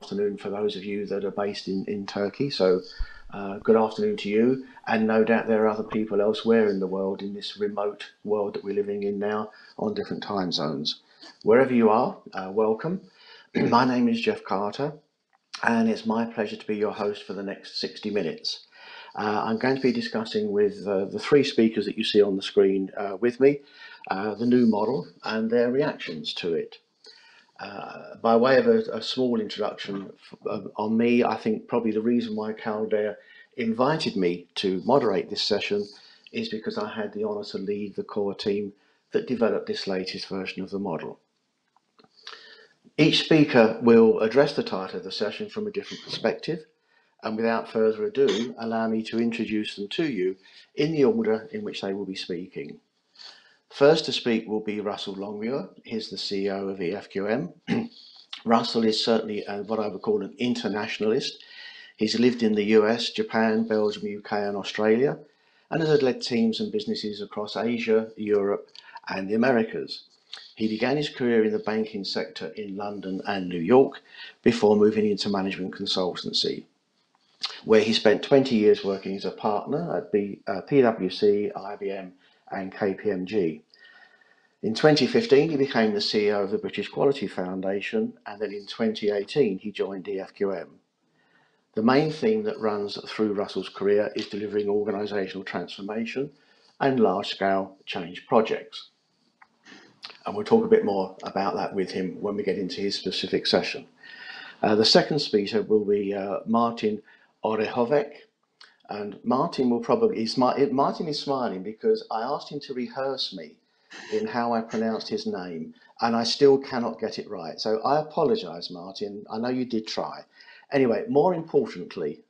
Afternoon for those of you that are based in Turkey. So good afternoon to you, and no doubt there are other people elsewhere in the world, in this remote world that we're living in now, on different time zones. Wherever you are, welcome. My name is Geoff Carter, and it's my pleasure to be your host for the next 60 minutes. I'm going to be discussing with the three speakers that you see on the screen with me, the new model and their reactions to it. By way of a small introduction on me, I think probably the reason why Calder invited me to moderate this session is because I had the honour to lead the core team that developed this latest version of the model. Each speaker will address the title of the session from a different perspective, and without further ado, allow me to introduce them to you in the order in which they will be speaking. First to speak will be Russell Longmüir. He's the CEO of Efqm. Russell is certainly what I would call an internationalist. He's lived in the US, Japan, Belgium, UK and Australia, and has led teams and businesses across Asia, Europe and the Americas. He began his career in the banking sector in London and New York before moving into management consultancy, where he spent 20 years working as a partner at PwC, IBM and KPMG. In 2015, he became the CEO of the British Quality Foundation, and then in 2018, he joined Efqm. The main theme that runs through Russell's career is delivering organisational transformation and large-scale change projects. And we'll talk a bit more about that with him when we get into his specific session. The second speaker will be Martin OREHOVEC. And Martin Martin is smiling because I asked him to rehearse me in how I pronounced his name, and I still cannot get it right. So I apologise, Martin. I know you did try. Anyway, more importantly,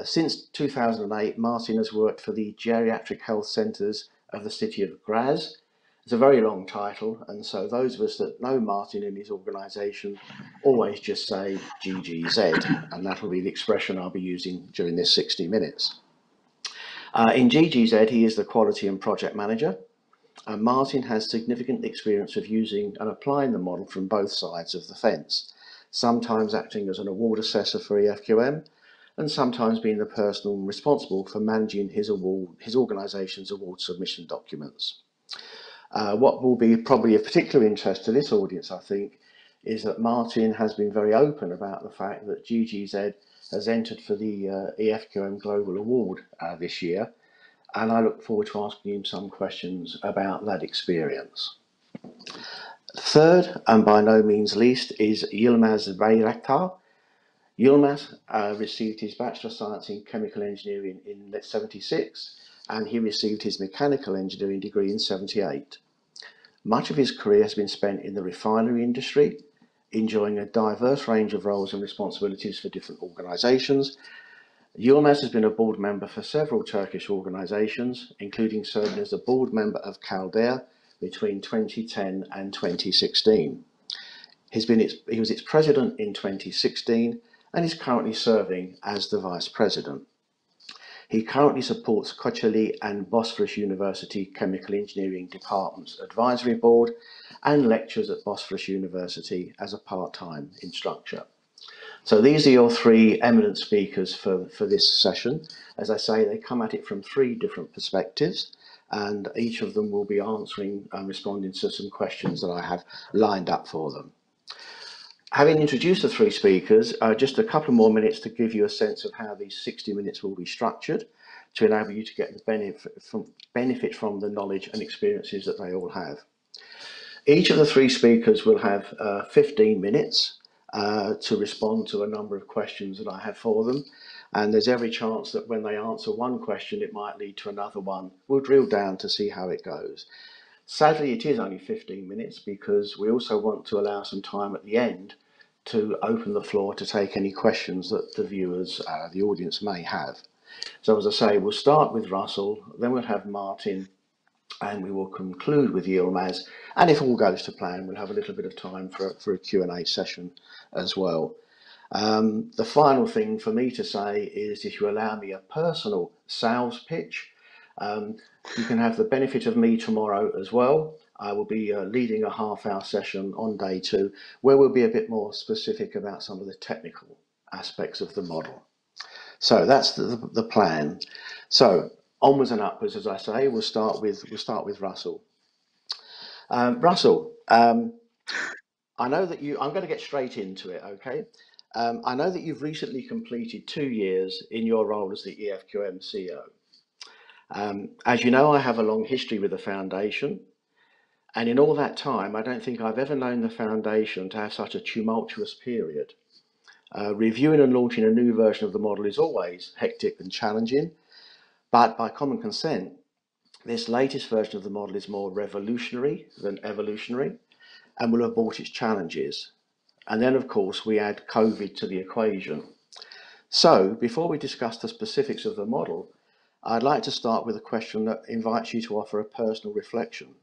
since 2008, Martin has worked for the Geriatric Health Centres of the city of Graz. It's a very long title, and so those of us that know Martin and his organisation always just say GGZ, and that'll be the expression I'll be using during this 60 minutes. In GGZ, he is the quality and project manager, and Martin has significant experience of using and applying the model from both sides of the fence, sometimes acting as an award assessor for Efqm, and sometimes being the person responsible for managing his organisation's award submission documents. What will be probably of particular interest to this audience, I think, is that Martin has been very open about the fact that GGZ has entered for the Efqm Global Award this year, and I look forward to asking him some questions about that experience. Third, and by no means least, is Yılmaz BAYRAKTAR. Yılmaz received his Bachelor of Science in Chemical Engineering in 1976, and he received his Mechanical Engineering degree in 1978. Much of his career has been spent in the refinery industry, enjoying a diverse range of roles and responsibilities for different organisations. Yılmaz has been a board member for several Turkish organisations, including serving as a board member of Calder between 2010 and 2016. He was its president in 2016 and is currently serving as the vice president. He currently supports Kocaeli and Bosphorus University Chemical Engineering Department's Advisory Board and lectures at Bosphorus University as a part-time instructor. So these are your three eminent speakers for this session. As I say, they come at it from three different perspectives, and each of them will be answering and responding to some questions that I have lined up for them. Having introduced the three speakers, just a couple more minutes to give you a sense of how these 60 minutes will be structured to enable you to get the benefit from the knowledge and experiences that they all have. Each of the three speakers will have 15 minutes to respond to a number of questions that I have for them, and there's every chance that when they answer one question it might lead to another one. We'll drill down to see how it goes. Sadly, it is only 15 minutes because we also want to allow some time at the end to open the floor to take any questions that the viewers, the audience may have. So as I say, we'll start with Russell, then we'll have Martin, and we will conclude with Yılmaz. And if all goes to plan, we'll have a little bit of time for a Q&A session as well. The final thing for me to say is, if you allow me a personal sales pitch, you can have the benefit of me tomorrow as well. I will be leading a half-hour session on day 2, where we'll be a bit more specific about some of the technical aspects of the model. So that's the plan. So onwards and upwards, as I say, we'll start with Russell. Russell, I know that I'm going to get straight into it, okay? I know that you've recently completed 2 years in your role as the EFQM CEO. As you know, I have a long history with the foundation, and in all that time, I don't think I've ever known the foundation to have such a tumultuous period. Reviewing and launching a new version of the model is always hectic and challenging, but by common consent, this latest version of the model is more revolutionary than evolutionary and will have brought its challenges. And then, of course, we add COVID to the equation. So, before we discuss the specifics of the model, I'd like to start with a question that invites you to offer a personal reflection.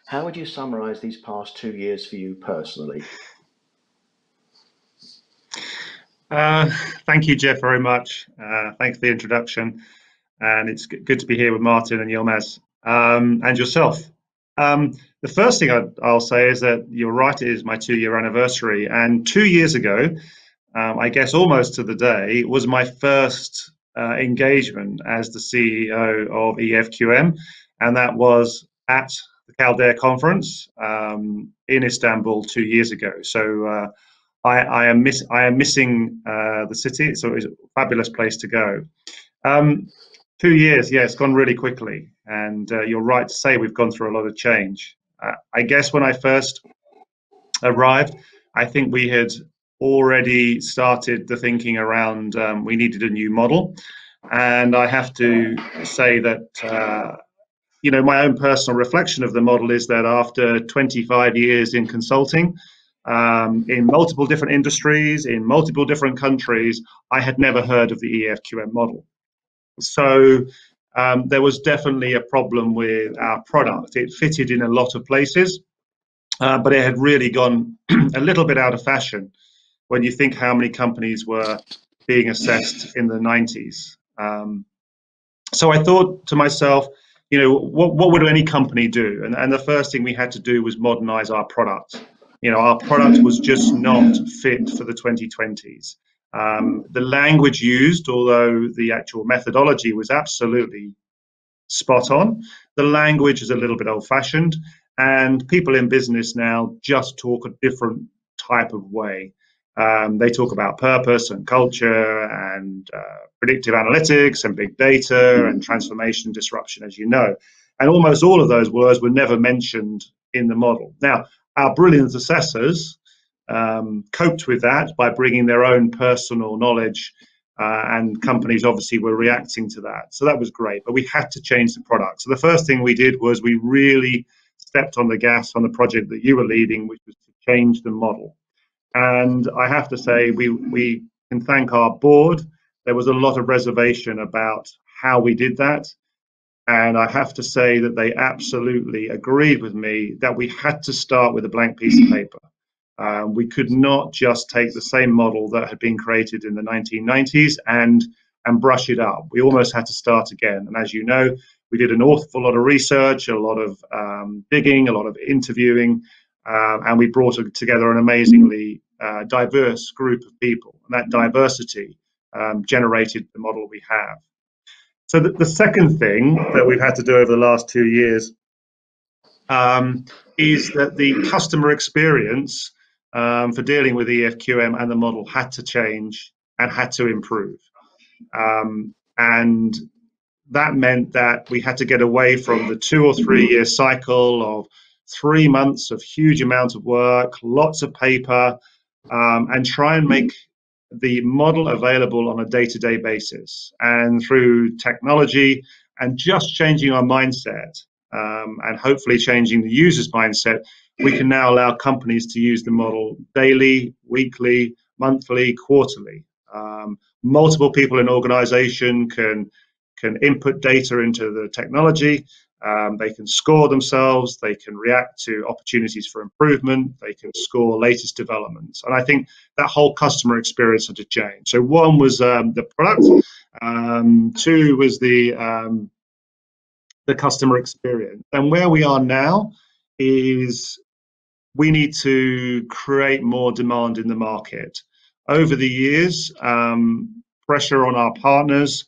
How would you summarise these past 2 years for you personally? Thank you, Geoff, very much. Thanks for the introduction. And it's good to be here with Martin and Yilmaz and yourself. The first thing I'll say is that you're right, it is my 2-year anniversary. And 2 years ago, I guess almost to the day, was my first engagement as the CEO of EFQM. And that was at the Caldare conference in Istanbul 2 years ago. So I am missing the city. So it's a fabulous place to go. 2 years, yeah, it's gone really quickly. And you're right to say we've gone through a lot of change. I guess when I first arrived, I think we had already started the thinking around we needed a new model. And I have to say that, you know, my own personal reflection of the model is that after 25 years in consulting, in multiple different industries, in multiple different countries, I had never heard of the EFQM model. So there was definitely a problem with our product. It fitted in a lot of places, but it had really gone a little bit out of fashion when you think how many companies were being assessed in the 90s. So I thought to myself, you know, what would any company do? And the first thing we had to do was modernize our product. You know, our product was just not fit for the 2020s. The language used, although the actual methodology was absolutely spot on, the language is a little bit old-fashioned, and people in business now just talk a different type of way. They talk about purpose and culture and predictive analytics and big data and transformation disruption, as you know. And almost all of those words were never mentioned in the model. Now, our brilliant assessors coped with that by bringing their own personal knowledge, and companies obviously were reacting to that. So that was great, but we had to change the product. So the first thing we did was we really stepped on the gas on the project that you were leading, which was to change the model. And I have to say, we can thank our board. There was a lot of reservation about how we did that. And I have to say that they absolutely agreed with me that we had to start with a blank piece of paper. We could not just take the same model that had been created in the 1990s and brush it up. We almost had to start again. And as you know, we did an awful lot of research, a lot of digging, a lot of interviewing, and we brought together an amazingly diverse group of people. And that diversity generated the model we have. So the second thing that we've had to do over the last 2 years is that the customer experience for dealing with EFQM and the model had to change and had to improve. And that meant that we had to get away from the 2 or 3 year cycle of 3 months of huge amount of work, lots of paper, and try and make the model available on a day-to-day basis. And through technology and just changing our mindset, and hopefully changing the user's mindset, we can now allow companies to use the model daily, weekly, monthly, quarterly. Multiple people in an organization can input data into the technology. They can score themselves. They can react to opportunities for improvement. They can score latest developments. And I think that whole customer experience had to change. So one was the product. 2 was the customer experience. And where we are now is we need to create more demand in the market. Over the years, pressure on our partners,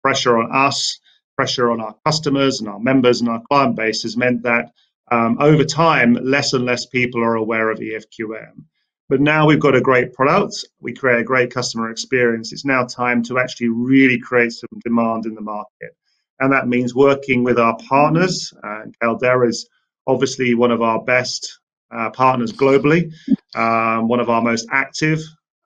pressure on us, pressure on our customers and our members and our client base has meant that over time, less and less people are aware of EFQM. But now we've got a great product, we create a great customer experience. It's now time to actually really create some demand in the market. And that means working with our partners. Caldera is obviously one of our best partners globally, one of our most active,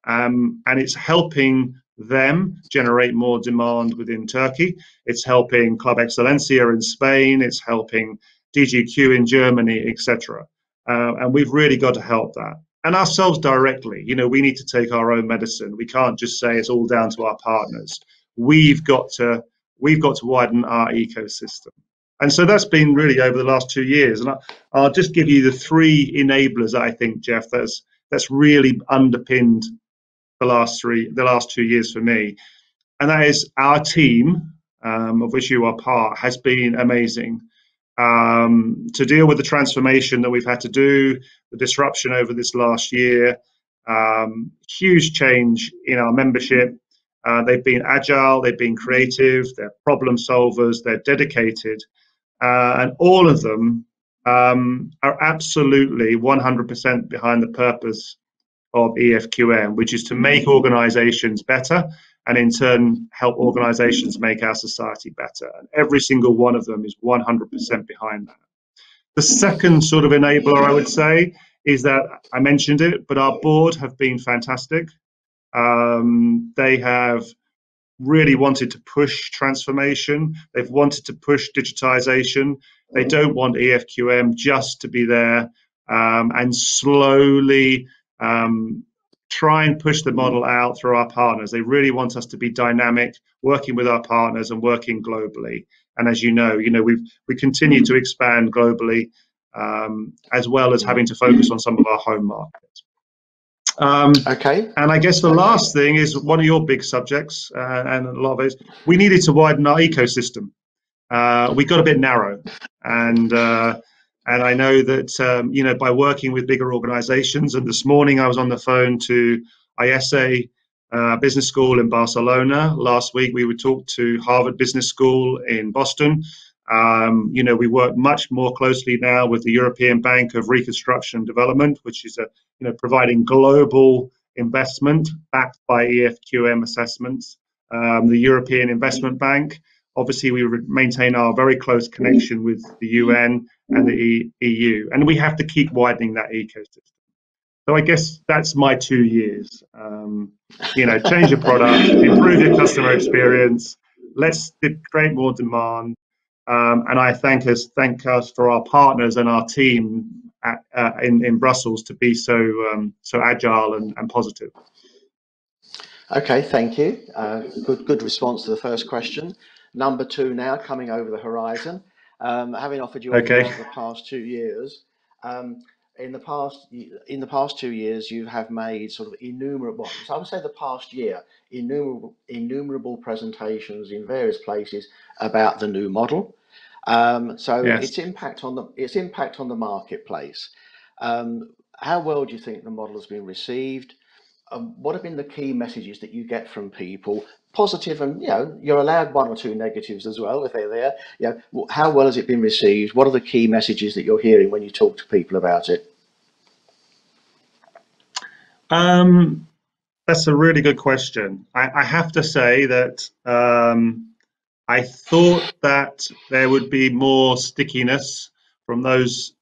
and it's helping them generate more demand within Turkey. It's helping Club Excelencia in Spain, it's helping DGQ in Germany, etc. And we've really got to help that. And ourselves directly, we need to take our own medicine. We can't just say it's all down to our partners. We've got to widen our ecosystem. And so that's been really over the last 2 years. And I'll just give you the 3 enablers, I think, Geoff, that's really underpinned the last 2 years for me. And that is our team, of which you are part, has been amazing. To deal with the transformation that we've had to do, the disruption over this last year, huge change in our membership. They've been agile, they've been creative, they're problem solvers, they're dedicated, and all of them are absolutely 100% behind the purpose of EFQM, which is to make organizations better and in turn help organizations make our society better. And every single one of them is 100% behind that. The second sort of enabler, I would say, is that I mentioned it, but our board have been fantastic. They have really wanted to push transformation. They've wanted to push digitization. They don't want EFQM just to be there and slowly try and push the model out through our partners. They really want us to be dynamic, working with our partners and working globally. And as you know, we continue to expand globally, as well as having to focus on some of our home markets. Okay. And I guess the last thing is one of your big subjects, and a lot of it is we needed to widen our ecosystem. We got a bit narrow, and I know that by working with bigger organizations, and this morning I was on the phone to ISA Business School in Barcelona. Last week we would talk to Harvard Business School in Boston. We work much more closely now with the European Bank of Reconstruction and Development, which is providing global investment backed by EFQM assessments. The European Investment Bank. Obviously, we maintain our very close connection with the UN and the EU, and we have to keep widening that ecosystem. So I guess that's my 2 years. Change your product, improve your customer experience. Let's create more demand. And I thank us for our partners and our team in Brussels to be so agile and positive. Okay, thank you. Good response to the first question. Number 2 now coming over the horizon. Having offered you over the past 2 years, in the past 2 years, you have made sort of innumerable, so I would say the past year, innumerable presentations in various places about the new model. Yes. its impact on the marketplace. How well do you think the model has been received? What have been the key messages that you get from people? Positive, and you're allowed 1 or 2 negatives as well if they're there. How well has it been received? What are the key messages that you're hearing when you talk to people about it? That's a really good question. I have to say that I thought that there would be more stickiness from those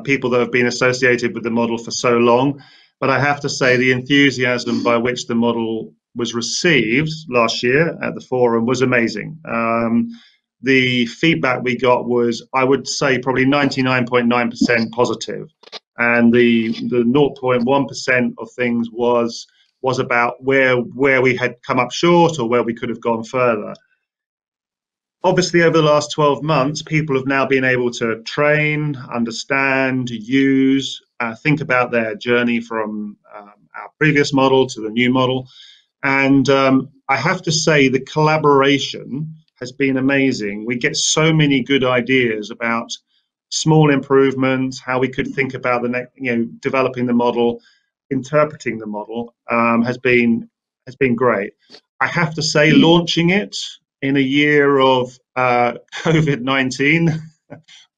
people that have been associated with the model for so long. But I have to say the enthusiasm by which the model was received last year at the forum was amazing. The feedback we got was, I would say, probably 99.9% positive. And the 0.1% of things was about where we had come up short or where we could have gone further. Obviously, over the last 12 months, people have now been able to train, understand, use, think about their journey from our previous model to the new model. And I have to say the collaboration has been amazing. We get so many good ideas about small improvements, how we could think about the next, developing the model, interpreting the model, has been great. I have to say, launching it in a year of COVID-19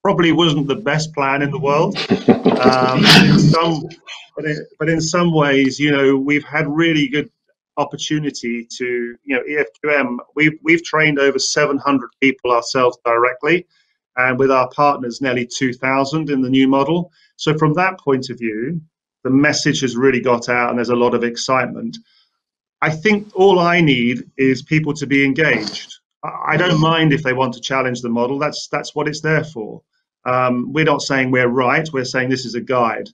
probably wasn't the best plan in the world. But in some ways, we've had really good opportunity to, EFQM, we've trained over 700 people ourselves directly, and with our partners, nearly 2,000 in the new model. So from that point of view, the message has really got out, and there's a lot of excitement. I think all I need is people to be engaged. I don't mind if they want to challenge the model. That's what it's there for. We're not saying we're right. We're saying this is a guide.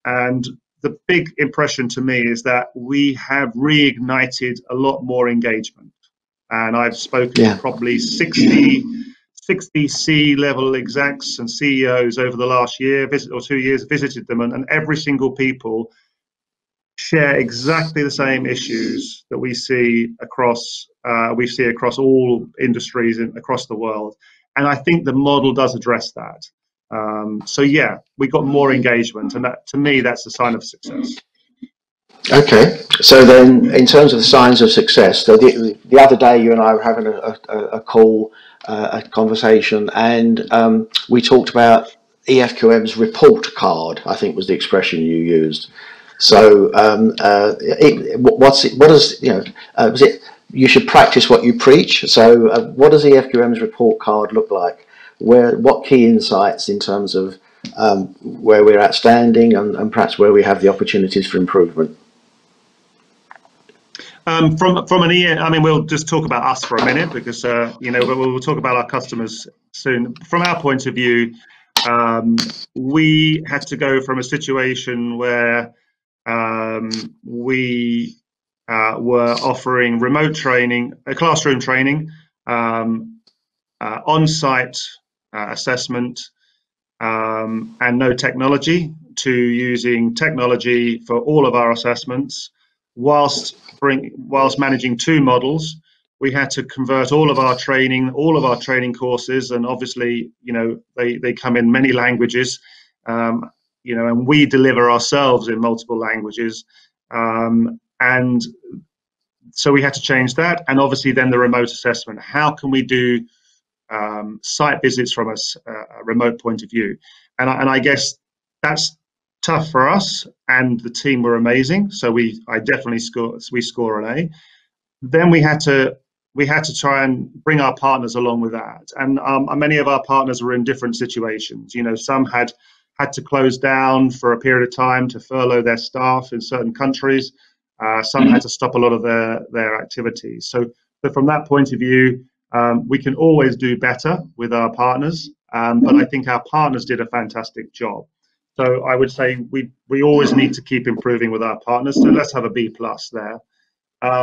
And the big impression to me is that we have reignited a lot more engagement. And I've spoken to probably 60 C-level execs and CEOs over the last year or 2 years, visited them, and every single people share exactly the same issues that we see across all industries across the world. And I think the model does address that. So yeah, we got more engagement, and that, to me, that's a sign of success. Okay, so then in terms of the signs of success, so the other day you and I were having a call, a conversation, and we talked about EFQM's report card, I think was the expression you used. So was it you should practice what you preach? So what does EFQM's report card look like? What key insights in terms of where we're outstanding and perhaps where we have the opportunities for improvement? From an I mean, we'll just talk about us for a minute, because we'll talk about our customers soon. From our point of view, we had to go from a situation where we were offering remote training, classroom training, on-site assessment, and no technology, to using technology for all of our assessments, whilst managing 2 models. We had to convert all of our training courses, and obviously, they come in many languages, and we deliver ourselves in multiple languages, and so we had to change that. And obviously then the remote assessment, how can we do site visits from a remote point of view? And I guess that's tough for us, and the team were amazing, so I definitely score an A. Then we had to try and bring our partners along with that, and many of our partners were in different situations. Some had to close down for a period of time to furlough their staff in certain countries. Some had to stop a lot of their activities. So from that point of view, we can always do better with our partners, but I think our partners did a fantastic job. So I would say we always need to keep improving with our partners. So let's have a B+ there. As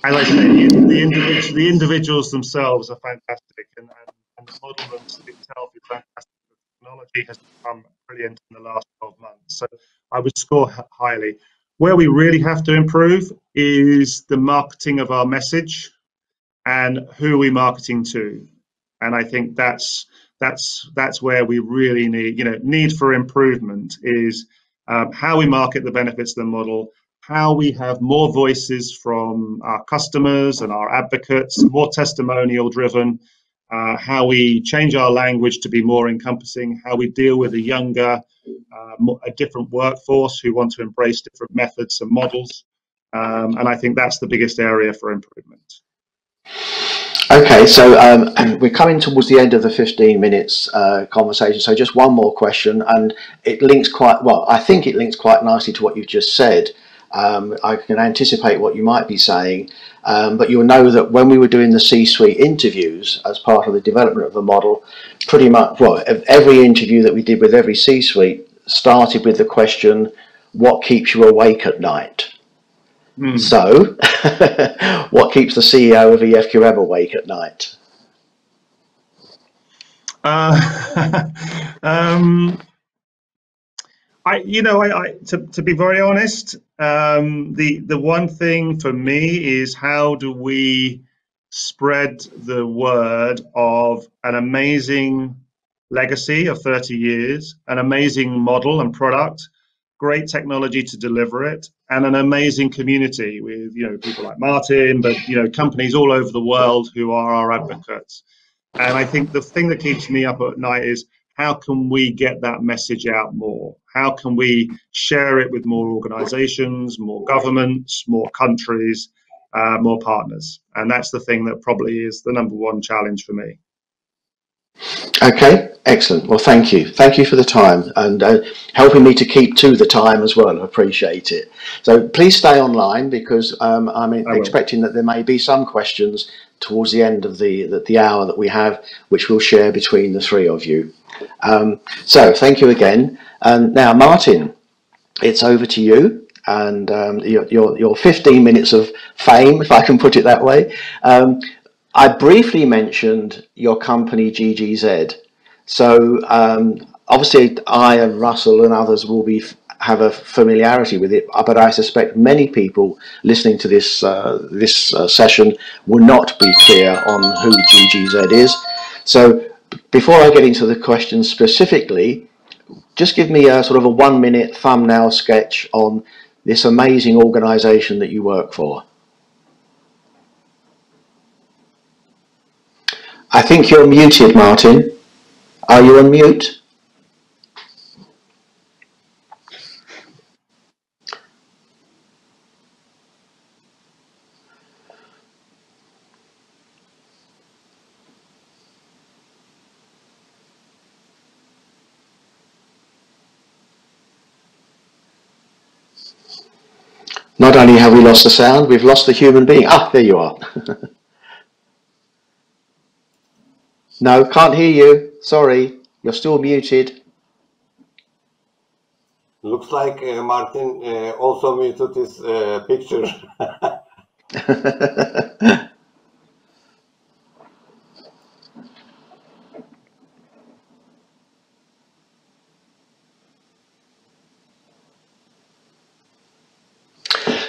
I say, the individuals themselves are fantastic, and the model itself is fantastic. The technology has become brilliant in the last 12 months. So I would score highly. Where we really have to improve is the marketing of our message and who we're marketing to. And I think that's where we really need for improvement is how we market the benefits of the model, how we have more voices from our customers and our advocates, more testimonial driven, how we change our language to be more encompassing, how we deal with a younger, a different workforce who want to embrace different methods and models. And I think that's the biggest area for improvement. Okay, so we're coming towards the end of the 15 minutes conversation, so just one more question, and it links quite well. I think it links quite nicely to what you've just said. I can anticipate what you might be saying, but you'll know that when we were doing the C-suite interviews as part of the development of the model, pretty much, well, every interview that we did with every C-suite started with the question, what keeps you awake at night? So, what keeps the CEO of EFQM awake at night? To be very honest, the one thing for me is, how do we spread the word of an amazing legacy of 30 years, an amazing model and product, great technology to deliver it, and an amazing community with, you know, people like Martin, but, you know, companies all over the world who are our advocates. And I think the thing that keeps me up at night is, how can we get that message out more? How can we share it with more organizations, more governments, more countries, more partners? And that's the thing that probably is the #1 challenge for me. Okay, excellent. Well, thank you. Thank you for the time and helping me to keep to the time as well. I appreciate it. So please stay online, because I'm expecting that there may be some questions towards the end of the hour that we have, which we'll share between the three of you. So thank you again. Now, Martin, it's over to you, and your 15 minutes of fame, if I can put it that way. I briefly mentioned your company GGZ, so obviously I and Russell and others will have a familiarity with it, but I suspect many people listening to this session will not be clear on who GGZ is. So before I get into the questions specifically, just give me a sort of a 1-minute thumbnail sketch on this amazing organisation that you work for. I think you're muted, Martin. Are you on mute? Not only have we lost the sound, we've lost the human being. Ah, there you are. No, can't hear you. Sorry, you're still muted. Looks like Martin also muted his picture.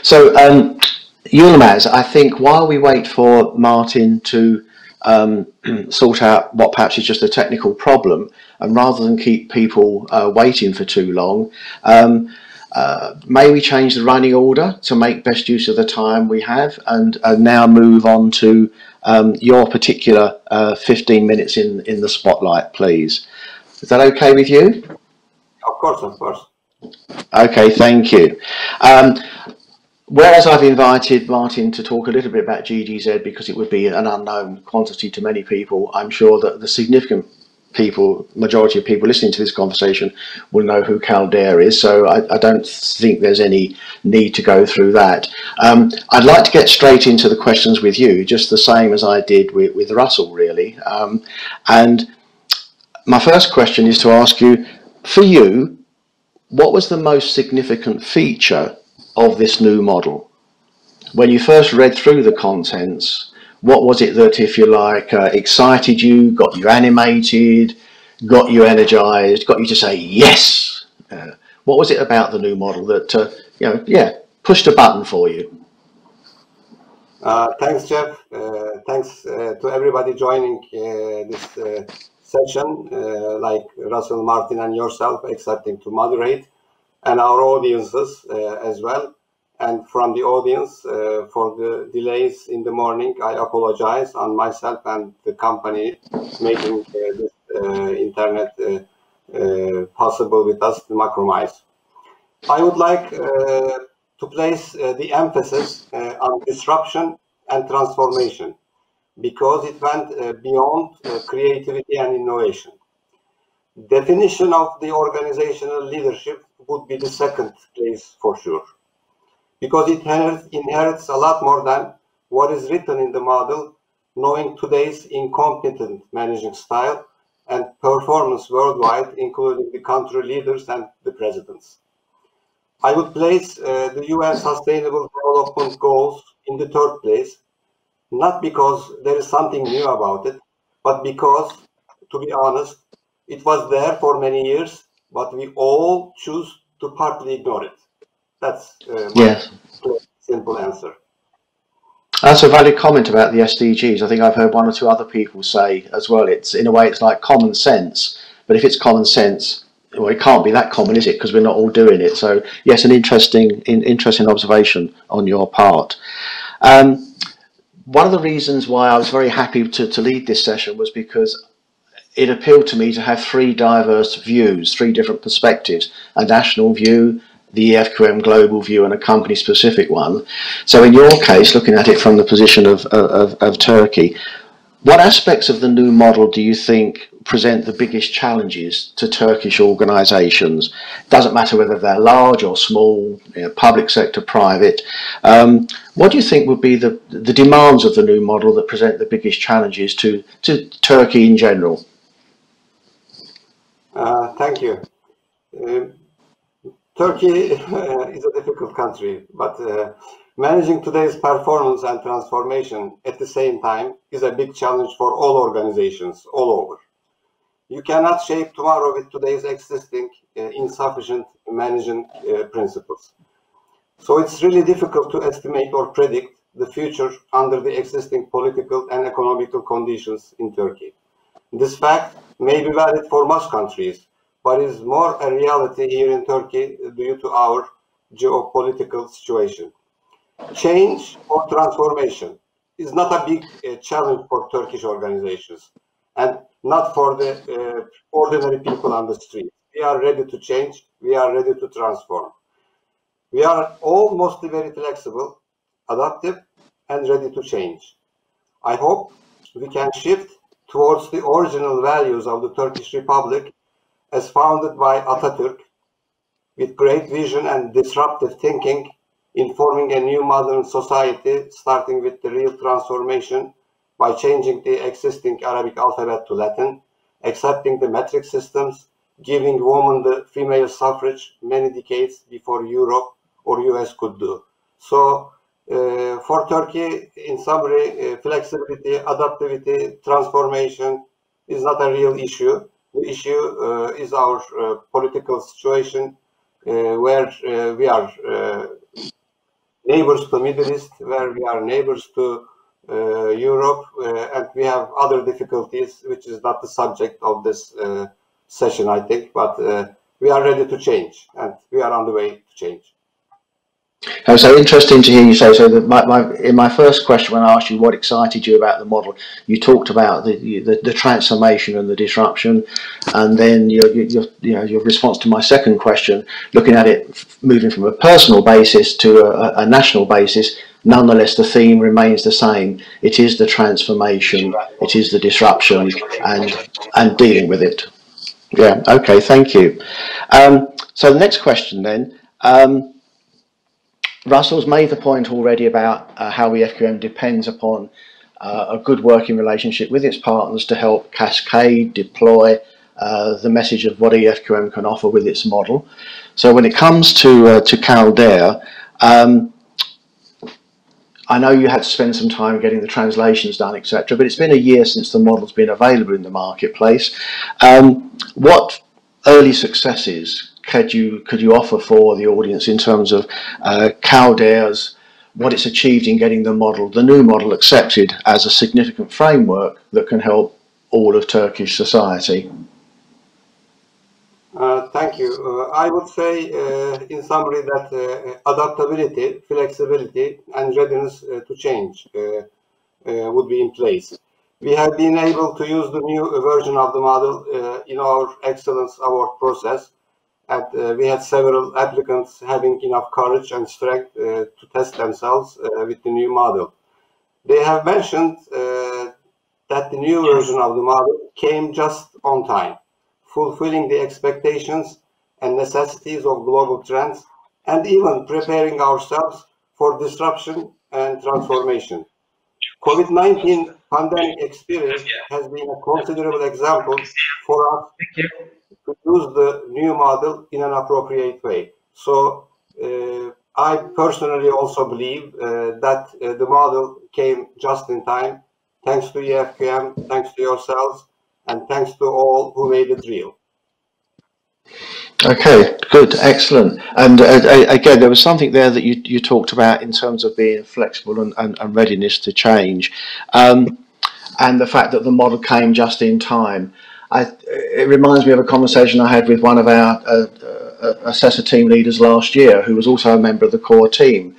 So, Yılmaz, I think while we wait for Martin to sort out what perhaps is just a technical problem, and rather than keep people waiting for too long, may we change the running order to make best use of the time we have, and now move on to your particular 15 minutes in the spotlight, please. Is that okay with you? Of course, of course. Okay, thank you. Whereas I've invited Martin to talk a little bit about GGZ because it would be an unknown quantity to many people, I'm sure that the significant majority of people listening to this conversation will know who CALDER is, so I don't think there's any need to go through that. I'd like to get straight into the questions with you, just the same as I did with Russell, really. And my first question is to ask you, for you, what was the most significant feature of this new model? When you first read through the contents, what was it that, if you like, excited you, got you animated, got you energized, got you to say yes? What was it about the new model that pushed a button for you? Thanks, Geoff. Thanks to everybody joining this session, like Russell, Martin, and yourself, accepting to moderate, and our audiences as well. And from the audience, for the delays in the morning, I apologize on myself and the company making this internet possible with us, the Macromise. I would like to place the emphasis on disruption and transformation, because it went beyond creativity and innovation. Definition of the organizational leadership would be the second place for sure, because it inherits a lot more than what is written in the model, knowing today's incompetent managing style and performance worldwide, including the country leaders and the presidents. I would place the UN Sustainable Development Goals in the third place, not because there is something new about it, but because, to be honest, it was there for many years, but we all choose to partly ignore it. That's my simple answer. That's a valid comment about the SDGs. I think I've heard one or two other people say as well, it's in a way it's like common sense, But if it's common sense, well, it can't be that common, is it? Because we're not all doing it. So yes, an interesting observation on your part. One of the reasons why I was very happy to lead this session was because it appealed to me to have three diverse views, three different perspectives: a national view, the Efqm global view, and a company-specific one. So in your case, looking at it from the position of Turkey, what aspects of the new model do you think present the biggest challenges to Turkish organisations? It doesn't matter whether they're large or small, public sector, private. What do you think would be the demands of the new model that present the biggest challenges to Turkey in general? Thank you. Turkey is a difficult country, but managing today's performance and transformation at the same time is a big challenge for all organizations all over. You cannot shape tomorrow with today's existing insufficient management principles. So it's really difficult to estimate or predict the future under the existing political and economical conditions in Turkey. This fact may be valid for most countries, but is more a reality here in Turkey due to our geopolitical situation. Change or transformation is not a big challenge for Turkish organizations and not for the ordinary people on the street. We are ready to change, we are ready to transform. We are all mostly very flexible, adaptive, and ready to change. I hope we can shift towards the original values of the Turkish Republic as founded by Atatürk, with great vision and disruptive thinking in forming a new modern society, starting with the real transformation by changing the existing Arabic alphabet to Latin, accepting the metric systems, giving women the female suffrage many decades before Europe or US could do. So for Turkey, in summary, flexibility, adaptivity, transformation is not a real issue. The issue is our political situation where we are neighbors to Middle East, where we are neighbors to Europe, and we have other difficulties, which is not the subject of this session, I think, but we are ready to change, and we are on the way to change. So interesting to hear you say so. That in my first question, when I asked you what excited you about the model, you talked about the transformation and the disruption, and then your response to my second question, looking at it moving from a personal basis to a national basis. Nonetheless, the theme remains the same. It is the transformation, it is the disruption, and dealing with it. Yeah. Okay. Thank you. So the next question then. Russell's made the point already about how the Efqm depends upon a good working relationship with its partners to help cascade, deploy the message of what Efqm can offer with its model. So when it comes to CALDER, I know you had to spend some time getting the translations done, etc., but it's been a year since the model's been available in the marketplace. What early successes could you offer for the audience in terms of CALDER's, what it's achieved in getting the new model accepted as a significant framework that can help all of Turkish society? Thank you. I would say in summary that adaptability, flexibility, and readiness to change would be in place. We have been able to use the new version of the model in our excellence award process, and we had several applicants having enough courage and strength to test themselves with the new model. They have mentioned that the new version of the model came just on time, fulfilling the expectations and necessities of global trends, and even preparing ourselves for disruption and transformation. COVID-19 pandemic experience has been a considerable example for us to use the new model in an appropriate way. So I personally also believe that the model came just in time, thanks to Efqm, thanks to yourselves, and thanks to all who made it real. Okay, good, excellent. And again, there was something there that you talked about in terms of being flexible and readiness to change, and the fact that the model came just in time. it reminds me of a conversation I had with one of our assessor team leaders last year, who was also a member of the core team.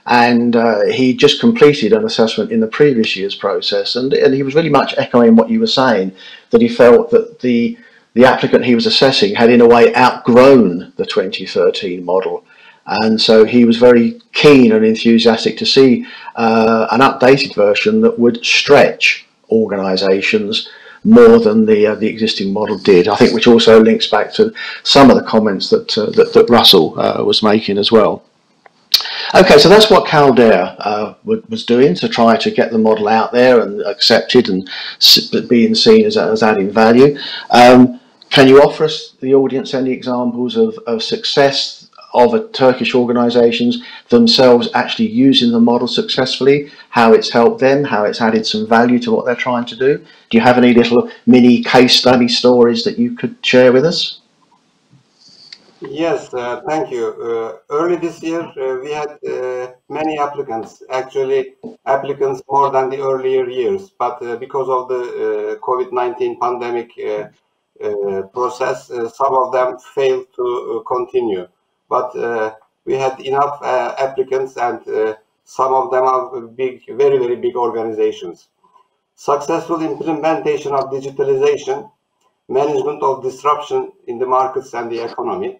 And he just completed an assessment in the previous year's process, and he was really much echoing what you were saying, that he felt that the applicant he was assessing had in a way outgrown the 2013 model. And so he was very keen and enthusiastic to see an updated version that would stretch organisations more than the existing model did. I think, which also links back to some of the comments that Russell was making as well. Okay, so that's what CALDER was doing to try to get the model out there and accepted and being seen as adding value. Can you offer us, the audience, any examples of success of Turkish organisations themselves actually using the model successfully, how it's helped them, how it's added some value to what they're trying to do? Do you have any little mini case study stories that you could share with us? Yes, thank you. Early this year, we had many applicants, actually applicants more than the earlier years, but because of the COVID-19 pandemic process, some of them failed to continue. But we had enough applicants, and some of them are big, very, very big organizations. Successful implementation of digitalization, management of disruption in the markets and the economy,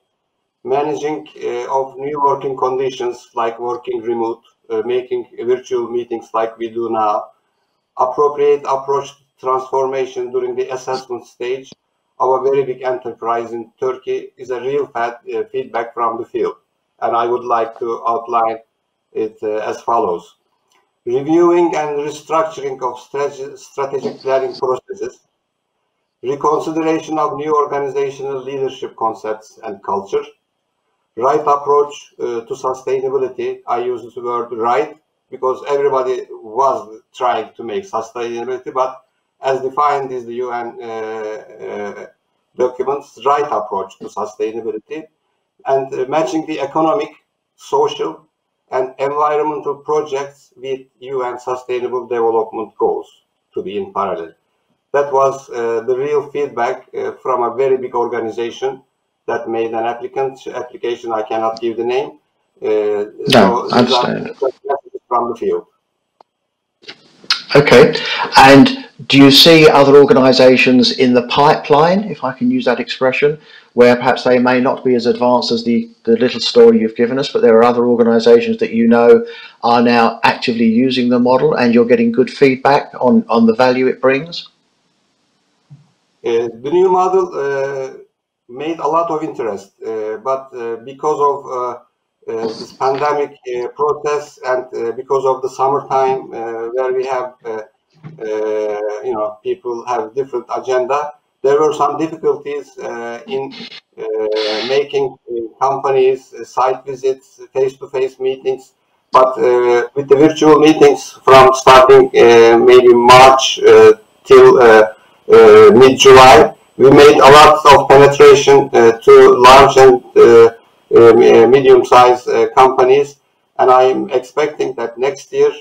managing of new working conditions like working remote, making virtual meetings like we do now, appropriate approach to transformation during the assessment stage of a very big enterprise in Turkey is a real feedback from the field. And I would like to outline it as follows. Reviewing and restructuring of strategic planning processes, reconsideration of new organizational leadership concepts and culture, right approach to sustainability. I use the word right because everybody was trying to make sustainability, but as defined in the UN documents, right approach to sustainability, and matching the economic, social, and environmental projects with UN Sustainable Development Goals to be in parallel. That was the real feedback from a very big organization that made an application. I cannot give the name. No, I understand. From the field. Okay, and do you see other organisations in the pipeline, if I can use that expression, where perhaps they may not be as advanced as the little story you've given us, but there are other organisations that you know are now actively using the model and you're getting good feedback on the value it brings? The new model made a lot of interest, but because of this pandemic process and because of the summertime where we have, people have different agenda, there were some difficulties in making companies site visits, face-to-face meetings. But with the virtual meetings from starting maybe March till mid-July, we made a lot of penetration to large and medium-sized companies, and I'm expecting that next year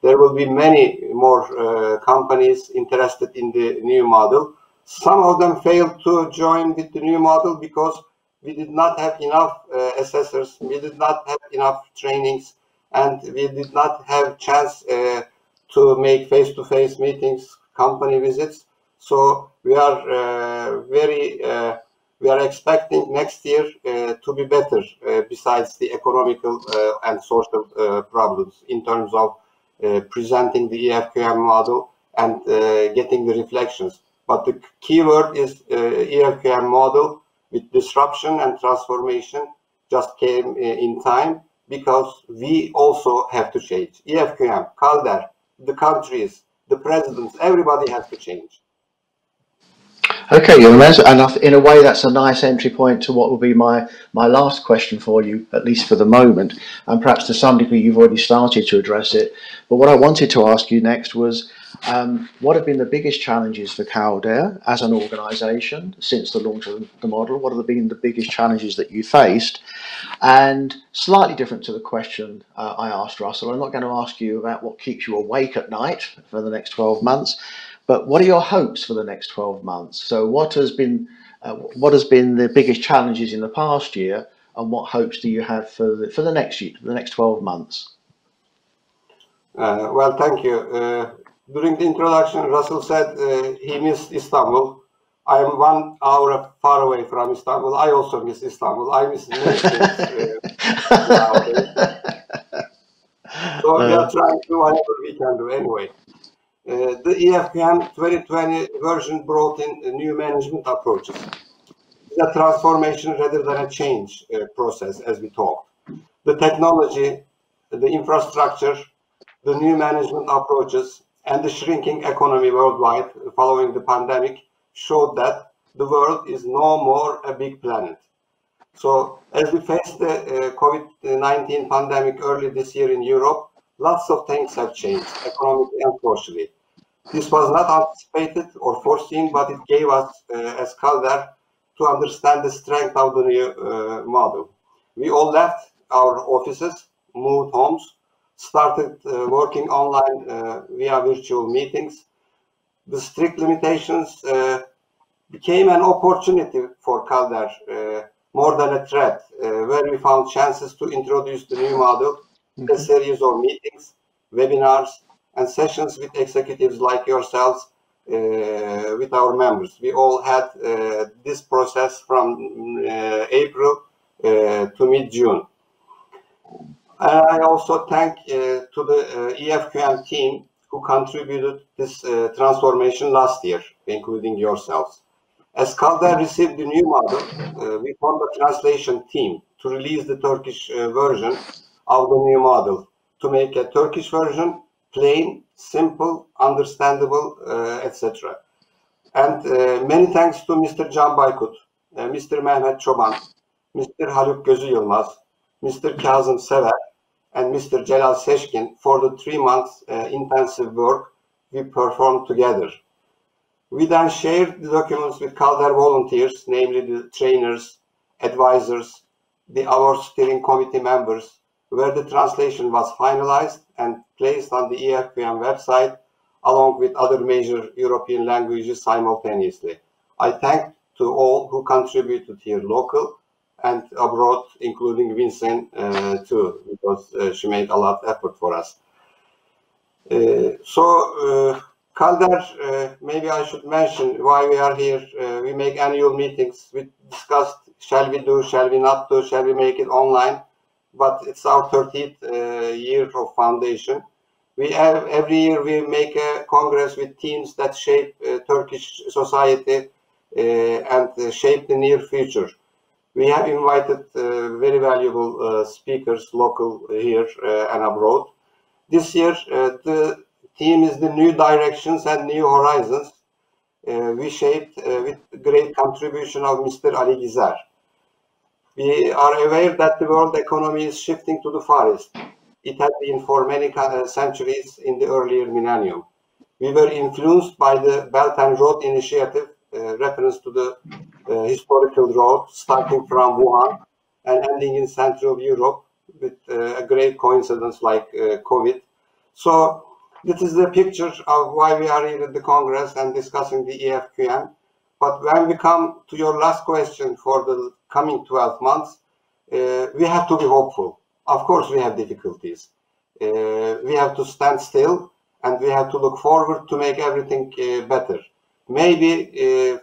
there will be many more companies interested in the new model. Some of them failed to join with the new model because we did not have enough assessors, we did not have enough trainings, and we did not have chance to make face-to-face meetings, company visits. So we are we are expecting next year to be better besides the economical and social problems in terms of presenting the EFQM model and getting the reflections. But the key word is EFQM model with disruption and transformation just came in time because we also have to change. EFQM, CALDER, the countries, the presidents, everybody has to change. Okay, Yılmaz, and in a way that's a nice entry point to what will be my last question for you, at least for the moment, and perhaps to some degree you've already started to address it. But what I wanted to ask you next was, what have been the biggest challenges for CALDER as an organisation since the launch of the model? What have been the biggest challenges that you faced? And slightly different to the question I asked Russell, I'm not going to ask you about what keeps you awake at night for the next 12 months, But what are your hopes for the next 12 months? So what has been the biggest challenges in the past year, and what hopes do you have for the next year, the next 12 months? Well, thank you. During the introduction, Russell said he missed Istanbul. I am 1 hour far away from Istanbul. I also miss Istanbul. I miss many things nowadays. So we are trying to do whatever we can do anyway. The EFQM 2020 version brought in new management approaches. It's a transformation rather than a change process, as we talked. The technology, the infrastructure, the new management approaches, and the shrinking economy worldwide following the pandemic showed that the world is no more a big planet. So as we face the COVID-19 pandemic early this year in Europe, lots of things have changed, economically and socially. This was not anticipated or foreseen, but it gave us, as CALDER, to understand the strength of the new model. We all left our offices, moved homes, started working online via virtual meetings. The strict limitations became an opportunity for CALDER, more than a threat, where we found chances to introduce the new model, a series of meetings, webinars, and sessions with executives like yourselves, with our members. We all had this process from April to mid-June. I also thank to the EFQM team who contributed this transformation last year, including yourselves. As CALDER received the new model, we formed a translation team to release the Turkish version of the new model, to make a Turkish version plain, simple, understandable, etc. And many thanks to Mr. Can Baykut, Mr. Mehmet Çoban, Mr. Haluk Gözü Yılmaz, Mr. Kazım Sever, and Mr. Celal Seçkin for the 3 months intensive work we performed together. We then shared the documents with CALDER volunteers, namely the trainers, advisors, the award steering committee members, where the translation was finalized and placed on the EFQM website, along with other major European languages simultaneously. I thank to all who contributed here local and abroad, including Vincent too, because she made a lot of effort for us. CALDER, maybe I should mention why we are here. We make annual meetings. We discussed, shall we do, shall we not do, shall we make it online? But it's our 30th year of foundation. We have, every year we make a congress with themes that shape Turkish society and shape the near future. We have invited very valuable speakers, local here and abroad. This year, the theme is the new directions and new horizons. We shaped with great contribution of Mr. Ali Gizer. We are aware that the world economy is shifting to the Far East. It had been for many centuries in the earlier millennium. We were influenced by the Belt and Road Initiative, reference to the historical road starting from Wuhan and ending in Central Europe, with a great coincidence like COVID. So this is the picture of why we are here at the Congress and discussing the EFQM. But when we come to your last question for the coming 12 months, we have to be hopeful. Of course, we have difficulties. We have to stand still and we have to look forward to make everything better. Maybe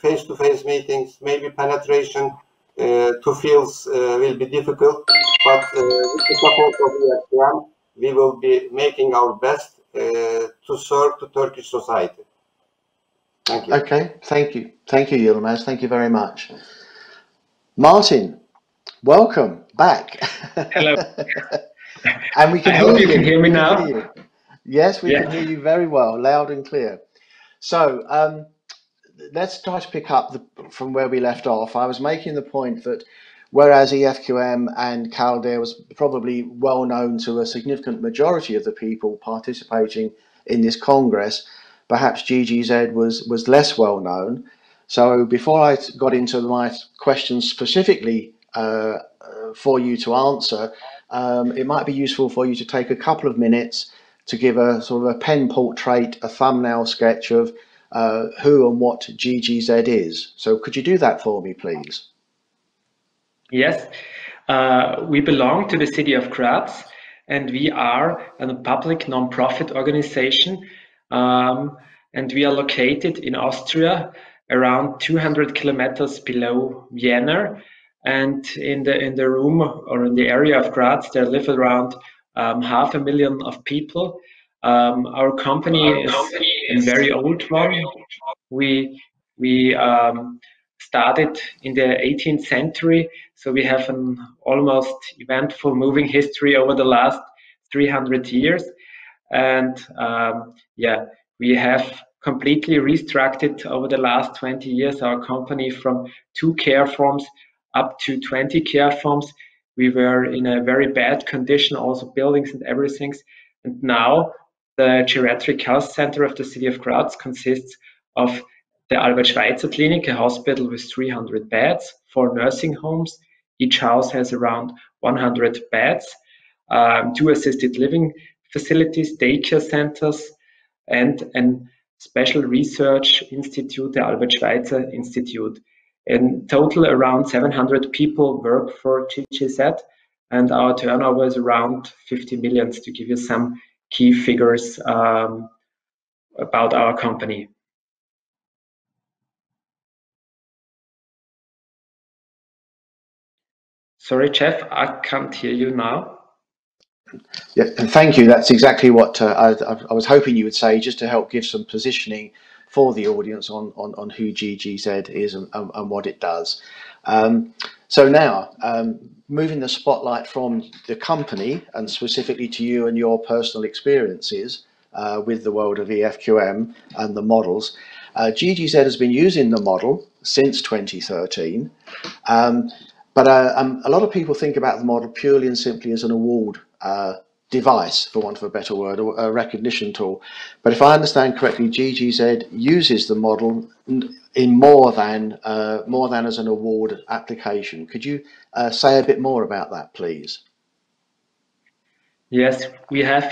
face-to-face meetings, maybe penetration to fields will be difficult, but with the support of the EFQM, we will be making our best to serve the Turkish society. Thank you. Okay, thank you. Thank you, Yılmaz. Thank you very much. Martin, welcome back. Hello. And we can I hear hope you can hear me now. Yes, we can hear you very well, loud and clear. So let's try to pick up from where we left off. I was making the point that whereas EFQM and CALDER was probably well known to a significant majority of the people participating in this Congress, perhaps GGZ was less well known. So before I got into my questions specifically for you to answer, it might be useful for you to take a couple of minutes to give a sort of a pen portrait, a thumbnail sketch of who and what GGZ is. So could you do that for me, please? Yes, we belong to the city of Graz, and we are a public non-profit organization, and we are located in Austria, around 200 kilometers below Vienna. And in the room or in the area of Graz, there live around 500,000 of people. Our company is a very old one. We started in the 18th century, so we have an almost eventful moving history over the last 300 years. And yeah, we have completely restructured over the last 20 years our company from 2 care forms up to 20 care forms. We were in a very bad condition, also buildings and everything. And now the geriatric health center of the city of Graz consists of the Albert Schweitzer Clinic, a hospital with 300 beds, 4 nursing homes. Each house has around 100 beds, 2 assisted living facilities, daycare centers, and a special research institute, the Albert Schweitzer Institute. In total, around 700 people work for GGZ, and our turnover is around 50 million, to give you some key figures about our company. Sorry, Geoff, I can't hear you now. Yeah, and thank you. That's exactly what I was hoping you would say, just to help give some positioning for the audience on who GGZ is and what it does. So now, moving the spotlight from the company and specifically to you and your personal experiences with the world of EFQM and the models. GGZ has been using the model since 2013. But a lot of people think about the model purely and simply as an award device, for want of a better word, or a recognition tool. But if I understand correctly, GGZ uses the model in more than as an award application. Could you say a bit more about that, please? Yes, we have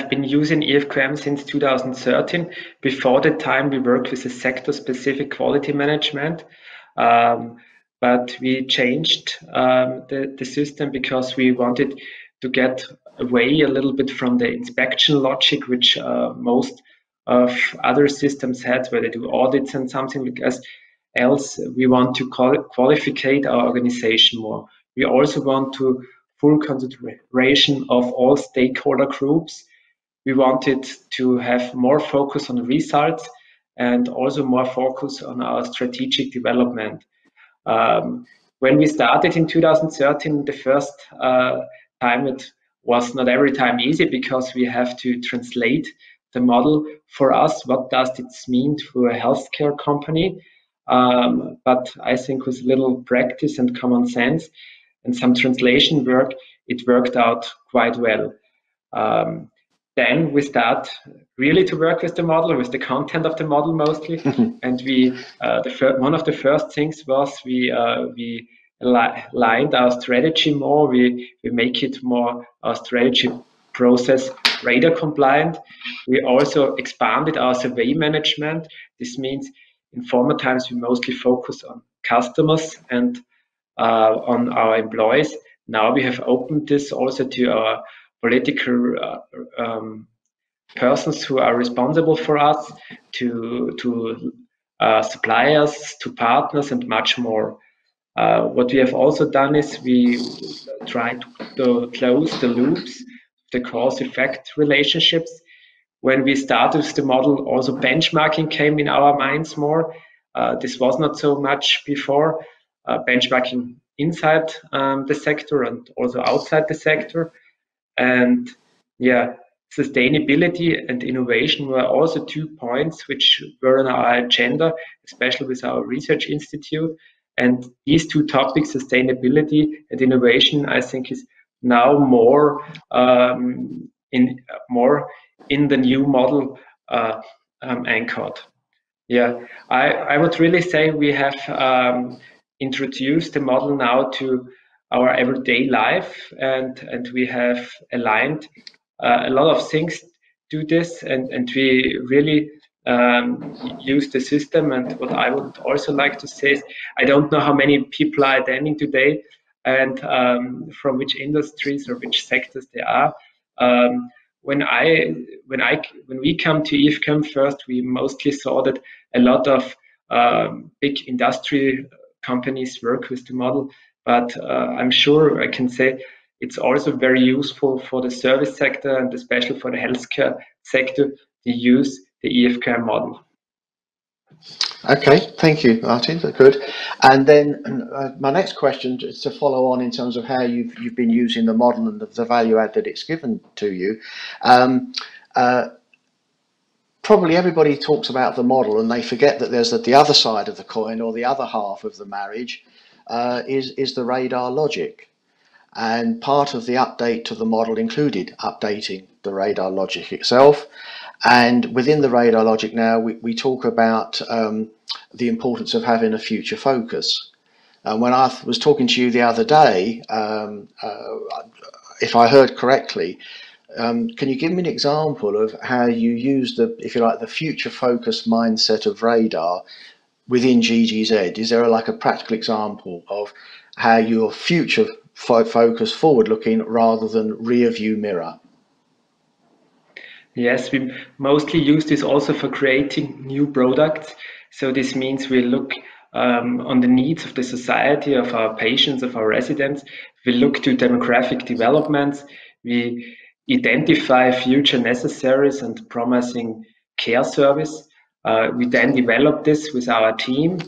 been using EFQM since 2013. Before that time, we worked with a sector-specific quality management, but we changed the system because we wanted to get away a little bit from the inspection logic, which most of other systems had, where they do audits and something like that. Else, we want to qualify our organization more. We also want to full consideration of all stakeholder groups. We wanted to have more focus on results and also more focus on our strategic development. When we started in 2013, the first time, it was not every time easy because we have to translate the model for us. What does it mean for a healthcare company? But I think with little practice and common sense and some translation work, it worked out quite well. Then we start really to work with the model, with the content of the model mostly. And we, one of the first things was we aligned our strategy more. We make it more our strategy process radar compliant. We also expanded our survey management. This means in former times we mostly focus on customers and on our employees. Now we have opened this also to our political persons who are responsible for us, to suppliers, to partners, and much more. What we have also done is we try to close the loops, the cause-effect relationships. When we started with the model, also benchmarking came in our minds more. This was not so much before. Benchmarking inside the sector and also outside the sector. And yeah, sustainability and innovation were also 2 points which were on our agenda, especially with our research institute. And these 2 topics, sustainability and innovation, I think is now more in the new model anchored. Yeah, I would really say we have introduced the model now to our everyday life, and we have aligned a lot of things to this, and we really use the system. And what I would also like to say is, I don't know how many people are attending today and from which industries or which sectors they are. When we come to Efqm first, we mostly saw that a lot of big industry companies work with the model, but I'm sure I can say it's also very useful for the service sector and especially for the healthcare sector to use the Efqm model. Okay, thank you, Martin. That's good. And then my next question is to follow on in terms of how you've been using the model and the value add that it's given to you. Probably everybody talks about the model and they forget that there's the other side of the coin, or the other half of the marriage, is the radar logic. And part of the update to the model included updating the radar logic itself. And within the radar logic now, we talk about the importance of having a future focus. And when I was talking to you the other day, if I heard correctly, can you give me an example of how you use the, if you like, the future focus mindset of radar within GGZ? Is there like a practical example of how your future focus forward looking rather than rear view mirror? Yes, we mostly use this also for creating new products. So this means we look on the needs of the society, of our patients, of our residents. We look to demographic developments. We identify future necessaries and promising care service. We then develop this with our team.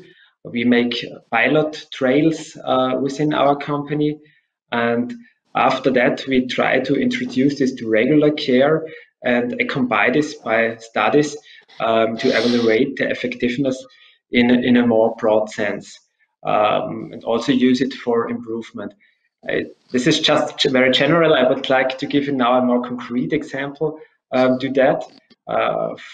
We make pilot trails within our company. And after that, we try to introduce this to regular care and combine this by studies to evaluate the effectiveness in a more broad sense, and also use it for improvement. This is just very general. I would like to give you now a more concrete example to that.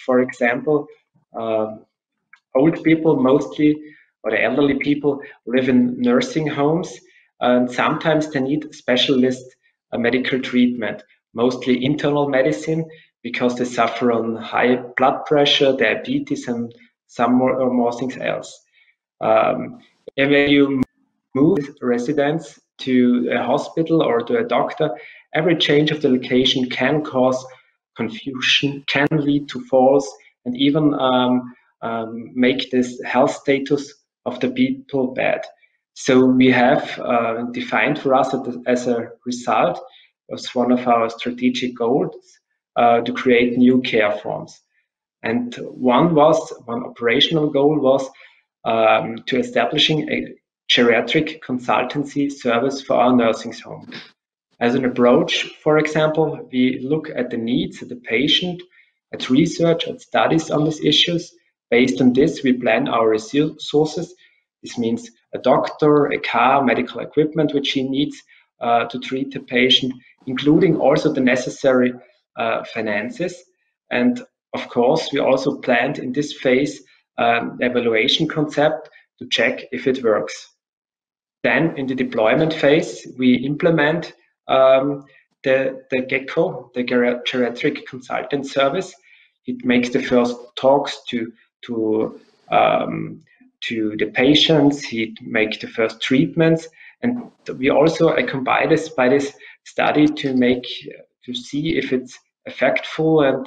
For example, old people mostly, or the elderly people, live in nursing homes, and sometimes they need specialist medical treatment, mostly internal medicine, because they suffer on high blood pressure, diabetes, and some more things else. And when you move residents to a hospital or to a doctor, every change of the location can cause confusion, can lead to falls, and even make this health status of the people bad. So we have defined for us as a result, as one of our strategic goals, to create new care forms. And one operational goal was to establishing a geriatric consultancy service for our nursing home. As an approach, for example, we look at the needs of the patient, at research, at studies on these issues. Based on this, we plan our resources. This means a doctor, a car, medical equipment which he needs to treat the patient, including also the necessary finances. And of course, we also planned in this phase evaluation concept to check if it works. Then in the deployment phase, we implement the GECO, the geriatric consultant service. It makes the first talks to the patients. He makes the first treatments, and we also combine this by this study to see if it's effectful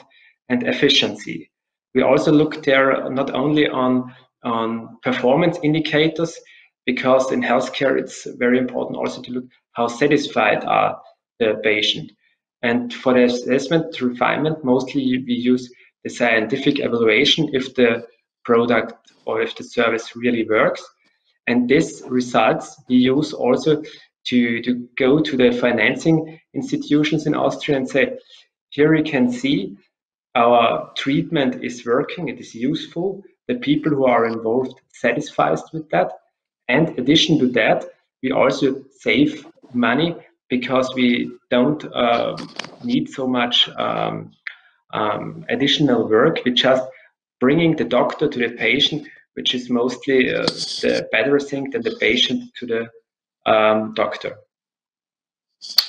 and efficiency. We also look there not only on performance indicators, because in healthcare it's very important also to look how satisfied are the patient. And for the assessment refinement, mostly we use the scientific evaluation if the product or if the service really works. And this results we use also to go to the financing institutions in Austria and say, here you can see our treatment is working, it is useful, the people who are involved satisfied with that. And in addition to that, we also save money because we don't need so much additional work. We just bringing the doctor to the patient, which is mostly the better thing than the patient to the doctor.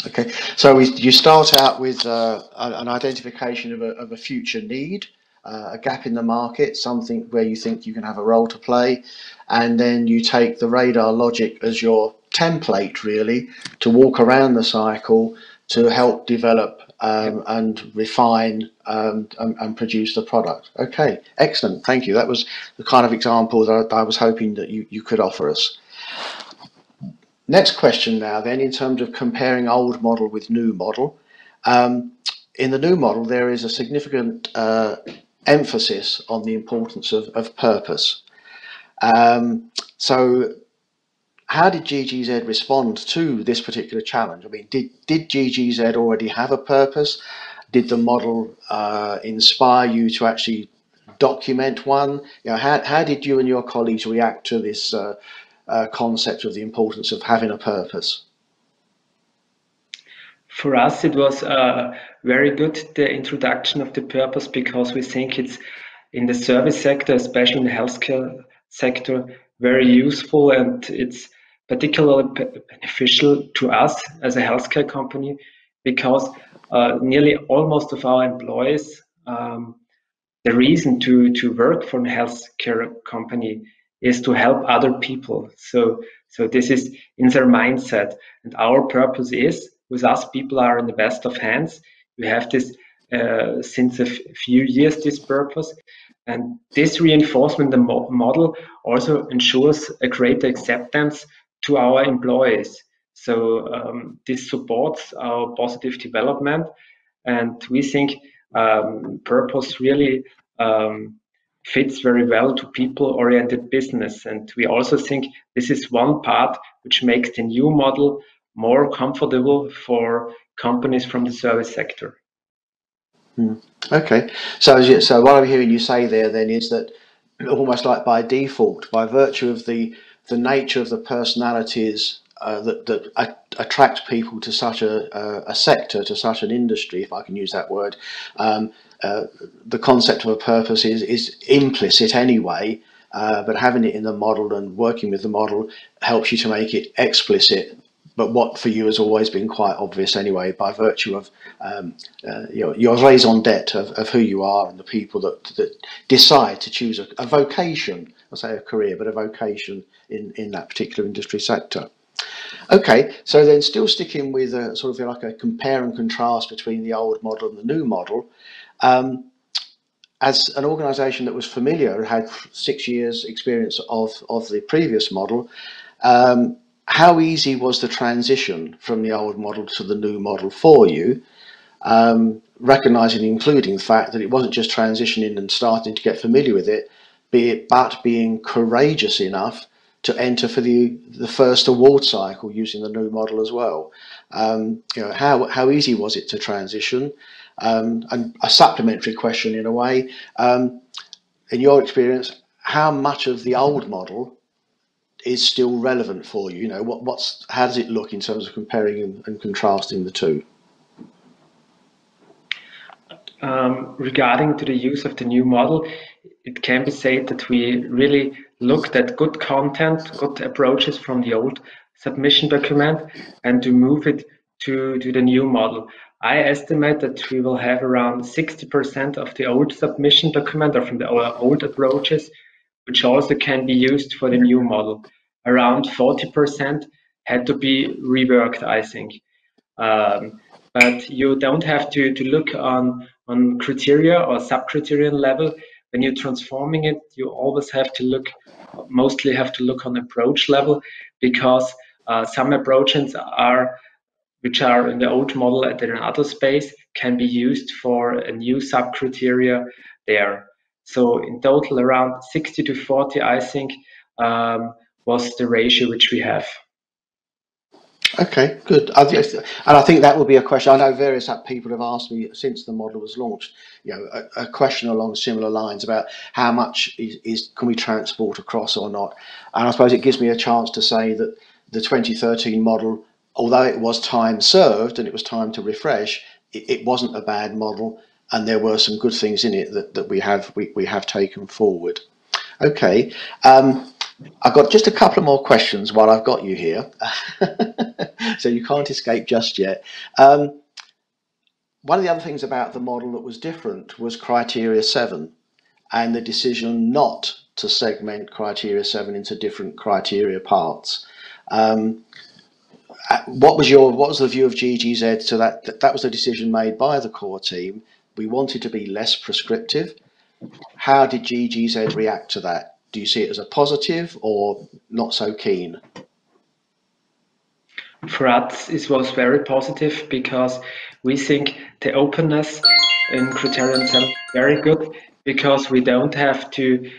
Okay, so you start out with an identification of a future need, a gap in the market, something where you think you can have a role to play, and then you take the radar logic as your template really to walk around the cycle to help develop and refine and produce the product. Okay, excellent, thank you. That was the kind of example that I was hoping that you could offer us. Next question now then, in terms of comparing old model with new model. In the new model, there is a significant emphasis on the importance of purpose. So how did GGZ respond to this particular challenge? I mean, did GGZ already have a purpose? Did the model inspire you to actually document one? You know, how did you and your colleagues react to this concept of the importance of having a purpose? For us, it was very good, the introduction of the purpose, because we think it's in the service sector, especially in the healthcare sector, very useful, and it's particularly beneficial to us as a healthcare company, because nearly almost of our employees, the reason to work for a healthcare company is to help other people. So this is in their mindset, and our purpose is, with us, people are in the best of hands. We have this since a few years, this purpose, and this reinforcement, the model also ensures a greater acceptance to our employees. So this supports our positive development, and we think purpose really fits very well to people-oriented business. And we also think this is one part which makes the new model more comfortable for companies from the service sector. Okay, so what I'm hearing you say there then is that almost like by default, by virtue of the nature of the personalities that attract people to such a sector, to such an industry, if I can use that word, the concept of a purpose is implicit anyway, but having it in the model and working with the model helps you to make it explicit, but what for you has always been quite obvious anyway, by virtue of your raison d'etre of who you are and the people that decide to choose a vocation, I'll say a career, but a vocation in that particular industry sector. Okay, so then still sticking with sort of like a compare and contrast between the old model and the new model, as an organisation that was familiar, had 6 years experience of the previous model, how easy was the transition from the old model to the new model for you, recognising, including the fact that it wasn't just transitioning and starting to get familiar with it, but being courageous enough to enter for the first award cycle using the new model as well. How easy was it to transition? And a supplementary question in a way, in your experience, how much of the old model is still relevant for you? How does it look in terms of comparing and contrasting the two? Regarding to the use of the new model, it can be said that we really looked at good content, good approaches from the old submission document, and to move it to the new model. I estimate that we will have around 60% of the old submission document, or from our old approaches, which also can be used for the new model. Around 40% had to be reworked, I think. But you don't have to look on criteria or sub-criterion level. When you're transforming it, you always have to look, mostly have to look on approach level, because some approaches which are in the old model at another space can be used for a new sub-criteria there. So in total, around 60 to 40, I think, was the ratio which we have. Okay, good. And I think that will be a question. I know various people have asked me since the model was launched, a question along similar lines about how much can we transport across or not. And I suppose it gives me a chance to say that the 2013 model, although it was time served and it was time to refresh, it wasn't a bad model, and there were some good things in it that we have taken forward. Okay. I've got just a couple of more questions while I've got you here, so you can't escape just yet. one of the other things about the model that was different was criteria 7 and the decision not to segment criteria 7 into different criteria parts. What was the view of GGZ? So that was a decision made by the core team. We wanted to be less prescriptive. How did GGZ react to that? Do you see it as a positive or not so keen? For us, it was very positive because we think the openness in criterion 7 is very good, because we don't have to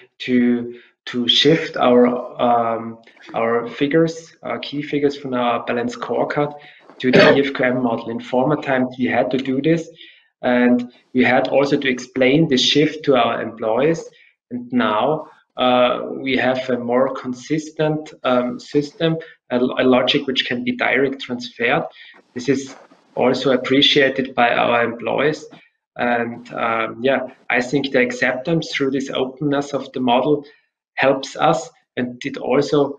shift our figures, our key figures from our balanced scorecard to the Efqm model. In former times, we had to do this, and we had also to explain the shift to our employees. And now we have a more consistent system, a logic which can be direct transferred. This is also appreciated by our employees. And yeah, I think the acceptance through this openness of the model helps us, and it also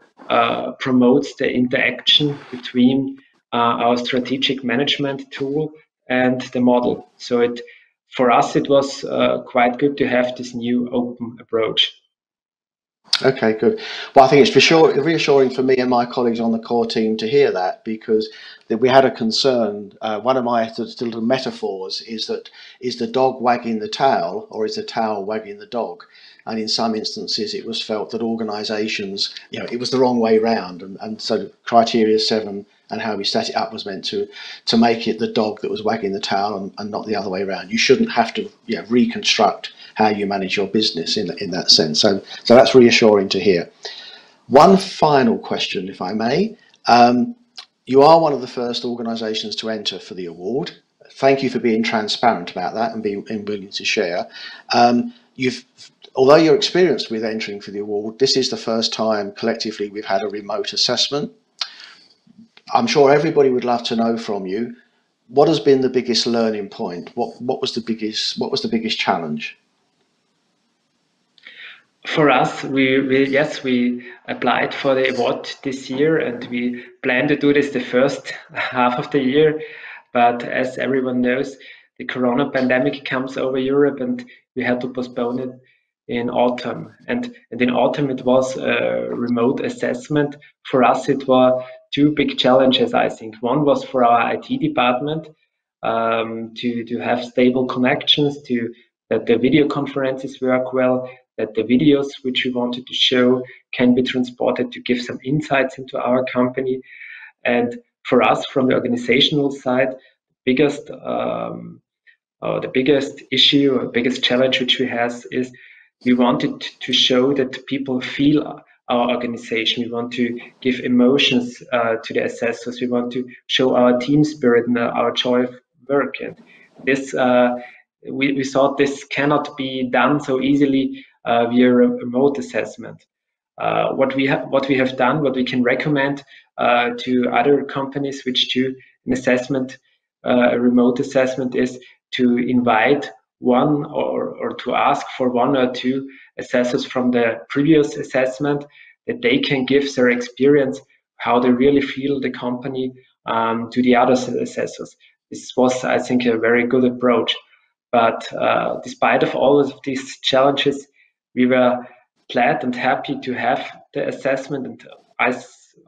promotes the interaction between our strategic management tool and the model. So for us, it was quite good to have this new open approach. Okay, good. Well, I think it's for sure reassuring for me and my colleagues on the core team to hear that, because we had a concern. One of my little metaphors is the dog wagging the tail, or is the tail wagging the dog? And in some instances, it was felt that organisations, it was the wrong way round, and so criteria 7 and how we set it up was meant to make it the dog that was wagging the tail and not the other way around. You shouldn't have to reconstruct how you manage your business in that sense. So that's reassuring to hear. One final question, if I may. You are one of the first organisations to enter for the award. Thank you for being transparent about that and being willing to share. Although you're experienced with entering for the award, this is the first time collectively we've had a remote assessment. I'm sure everybody would love to know from you, what has been the biggest learning point? What was the biggest challenge? For us, we applied for the award this year, and we plan to do this the first half of the year. But as everyone knows, the corona pandemic comes over Europe, and we had to postpone it in autumn. And in autumn, it was a remote assessment. For us, it were two big challenges, I think. One was for our IT department, to have stable connections, that the video conferences work well, that the videos which we wanted to show can be transported to give some insights into our company. And for us, from the organizational side, the biggest issue or biggest challenge which we have is we wanted to show that people feel our organization. We want to give emotions to the assessors. We want to show our team spirit and our joy of work. And this we thought this cannot be done so easily via a remote assessment. What we have done, what we can recommend to other companies which do an assessment, a remote assessment, is to invite one or to ask for one or two assessors from the previous assessment, that they can give their experience, how they really feel the company, to the other assessors. This was, I think, a very good approach. But despite of all of these challenges, we were glad and happy to have the assessment, and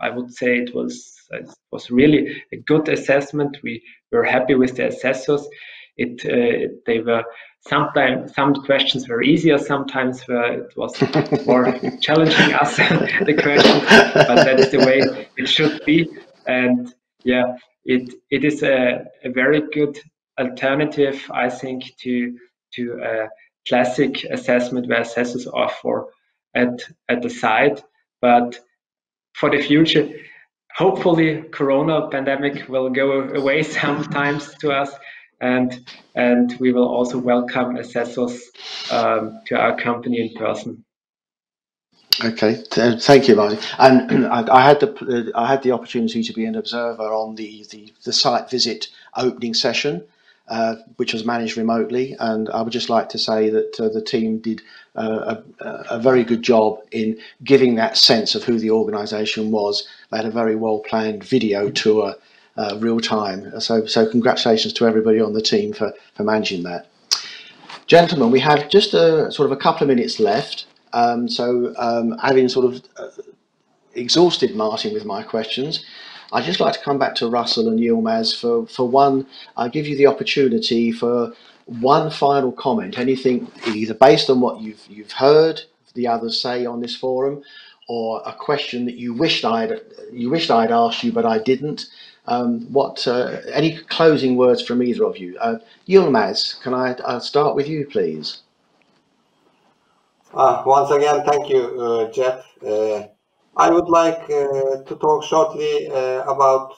I would say it was really a good assessment. We were happy with the assessors. They were sometimes, some questions were easier, sometimes it was more challenging us the questions, but that's the way it should be. And yeah, it is a very good alternative, I think, to a classic assessment where assessors are at the site. But for the future, hopefully corona pandemic will go away sometimes to us, and we will also welcome assessors to our company in person. Okay, thank you, Martin. And I had the opportunity to be an observer on the site visit opening session, which was managed remotely, and I would just like to say that the team did a very good job in giving that sense of who the organisation was. They had a very well planned video tour real time. So congratulations to everybody on the team for managing that. Gentlemen, we have just a sort of a couple of minutes left. Having sort of exhausted Martin with my questions, I'd just like to come back to Russell and Yılmaz for one. I'll give you the opportunity for one final comment, anything either based on what you've heard the others say on this forum, or a question that you wished I'd asked you but I didn't. Any closing words from either of you? Yılmaz, can I start with you, please? Once again, thank you, Geoff. I would like to talk shortly about,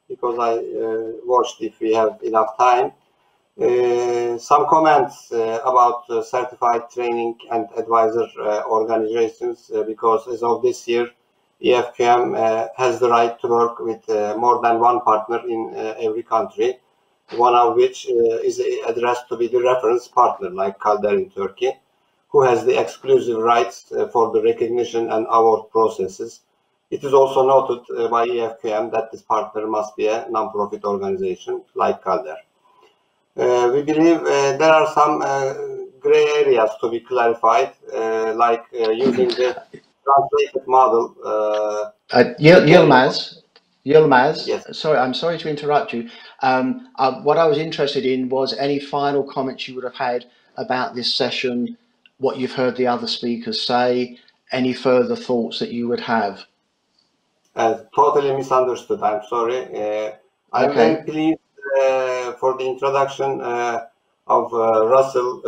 because I watched, if we have enough time, some comments about certified training and advisor organizations, because as of this year, Efqm has the right to work with more than one partner in every country, one of which is addressed to be the reference partner, like CARTER in Turkey, who has the exclusive rights for the recognition and award processes. It is also noted by Efqm that this partner must be a non-profit organization like CARTER. We believe there are some gray areas to be clarified, like using the translated model. Yılmaz, yes. Sorry, I'm sorry to interrupt you. What I was interested in was any final comments you would have had about this session, what you've heard the other speakers say, any further thoughts that you would have. Totally misunderstood, I'm sorry. I'm very pleased for the introduction of Russell,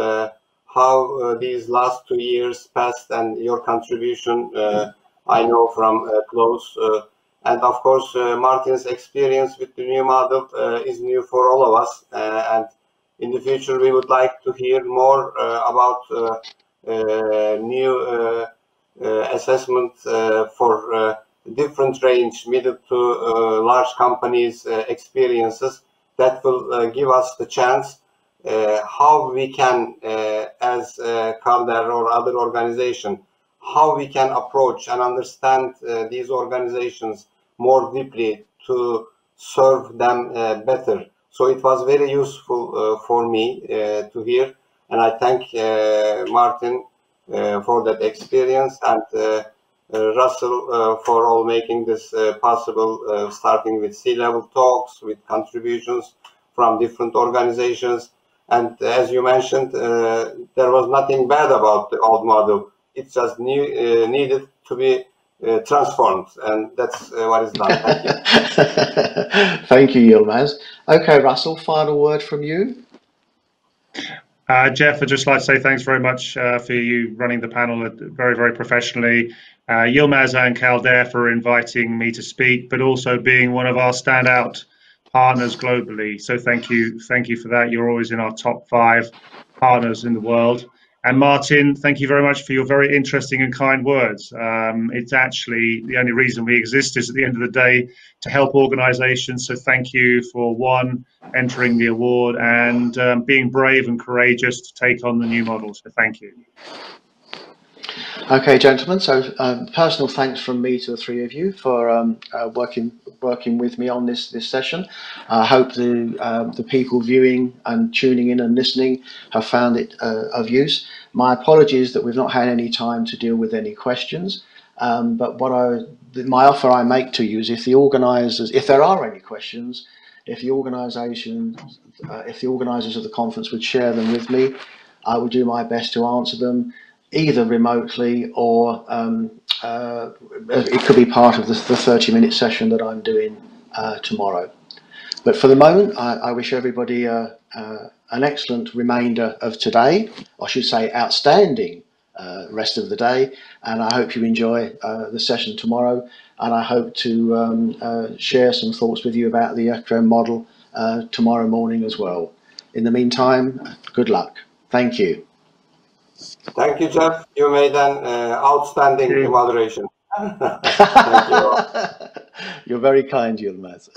how these last 2 years passed, and your contribution I know from close. And of course, Martin's experience with the new model is new for all of us. And in the future, we would like to hear more about new assessment for different range, middle to large companies experiences that will give us the chance how we can, as CARTER or other organization, how we can approach and understand these organizations more deeply to serve them better. So it was very useful for me to hear, and I thank Martin for that experience, and Russell for all making this possible, starting with C-level talks, with contributions from different organizations. And as you mentioned, there was nothing bad about the old model. It just needed to be transformed, and that's what is done. Thank you. Thank you, Yılmaz. Okay, Russell, final word from you. Geoff, I'd just like to say thanks very much for you running the panel very, very professionally. Yılmaz and CARTER for inviting me to speak, but also being one of our standout partners globally. So thank you for that. You're always in our top 5 partners in the world. And Martin, thank you very much for your very interesting and kind words. It's actually the only reason we exist is at the end of the day to help organizations. So thank you for entering the award and being brave and courageous to take on the new model. So thank you. Okay, gentlemen, so personal thanks from me to the 3 of you for working with me on this session. I hope the people viewing and tuning in and listening have found it of use. My apologies that we've not had any time to deal with any questions, but my offer I make to you is if there are any questions, if the organisers of the conference would share them with me, I would do my best to answer them, either remotely or it could be part of the 30-minute session that I'm doing tomorrow. But for the moment, I wish everybody an excellent remainder of today, I should say outstanding rest of the day, and I hope you enjoy the session tomorrow, and I hope to share some thoughts with you about the Efqm model tomorrow morning as well. In the meantime, good luck. Thank you. Thank you, Geoff. You made an outstanding moderation. Thank you all. You're very kind, Yılmaz.